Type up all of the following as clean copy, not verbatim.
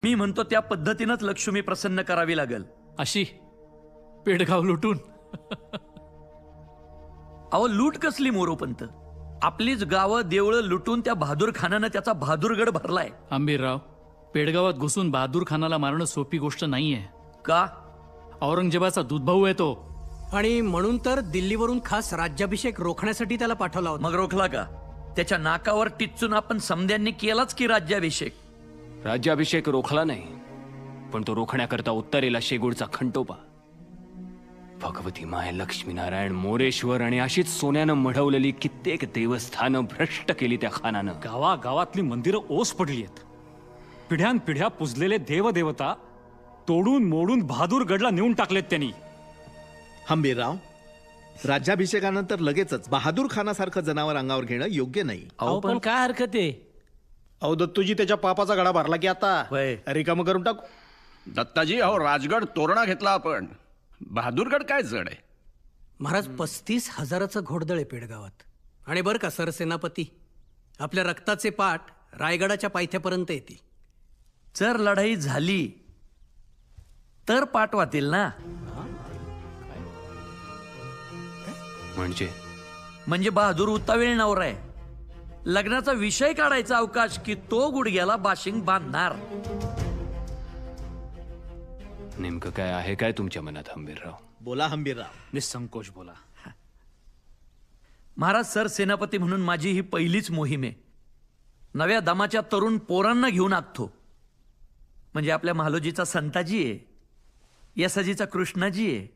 मी म्हणतो त्या पद्धतीनंच लक्ष्मी प्रसन्न करावी लागेल. अशी पेडगाव लुटून? अहो लूट कसली मोरोपंत, आपलीच गावं देवळं लुटून त्या बहादूर खानानं त्याचा बहादूरगड भरलाय. आंबीरराव, पेडगावात घुसून बहादूर खानाला मारणं सोपी गोष्ट नाहीये. का? औरंगजेबाचा दूधभाऊ आहे तो. आणि म्हणून तर दिल्लीवरून खास राज्याभिषेक रोखण्यासाठी त्याला पाठवला होता. मग रोखला का? त्याच्या नाकावर टिच्चून आपण समध्यांनी केलाच की राज्याभिषेक. राज्याभिषेक रोखला नाही, पण तो रोखण्याकरता उत्तरेला शेगूळचा खंडोबा, भगवती माय, लक्ष्मीनारायण, मोरेश्वर आणि अशीच सोन्यानं मढवलेली कित्येक देवस्थानं भ्रष्ट केली त्या खानानं. गावागावातली मंदिरं ओस पडली आहेत. पिढ्यानपिढ्या पुजलेले देवदेवता तोडून मोडून बहादूरगडला नेऊन टाकलेत त्यांनी. हंबीरराव, राज्याभिषेकानंतर लगेचच बहादूर खानासारखं जनावर अंगावर घेणं योग्य नाही. अहो पण काय हरकत आहे? अहो दत्तूजी त्याच्या पापाचा गडा भरला की आता वय. रिकामं करून टाकू. दत्ताजी, अहो राजगड तोरणा घेतला आपण, बहादूरगड काय जड आहे. महाराज 35,000चं घोडदळ आहे पेडगावात. आणि बरं का सरसेनापती, आपल्या रक्ताचे पाठ रायगडाच्या पायथ्यापर्यंत येतील. जर लढाई झाली तर पाठवातील ना. म्हणजे बहादूर उतावेळ नवरा आहे. लग्नाचा विषय काढायचा अवकाश की तो गुडघ्याला बाशिंग बांधणार. नेमकं काय आहे काय तुमच्या मनात हंबीरराव? बोला हंबीरराव. निसंकोच बोला. महाराज, सर सेनापती म्हणून माझी ही पहिलीच मोहीम आहे. नव्या दमाच्या तरुण पोरांना घेऊन आखतो. म्हणजे आपल्या महालोजीचा संताजी आहे, यसाजीचा कृष्णाजी आहे,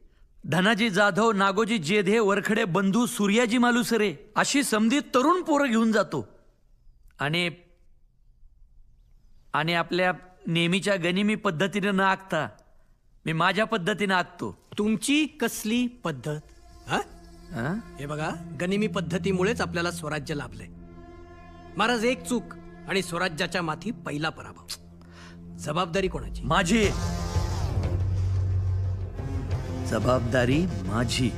धनाजी जाधव, नागोजी जेधे, वरखडे बंधू, सूर्याजी मालुसरे, अशी समधी तरुण पोरं घेऊन जातो. आणि आपल्या नेहमीच्या गनिमी पद्धतीने न आखता मी माझ्या पद्धतीने आखतो. तुमची कसली पद्धत? हा? हा? हे बघा, गनिमी पद्धतीमुळेच आपल्याला स्वराज्य लाभलंय. महाराज, एक चूक आणि स्वराज्याच्या माथी पहिला पराभव. जबाबदारी कोणाची? माझी. जबाबदारी माझी.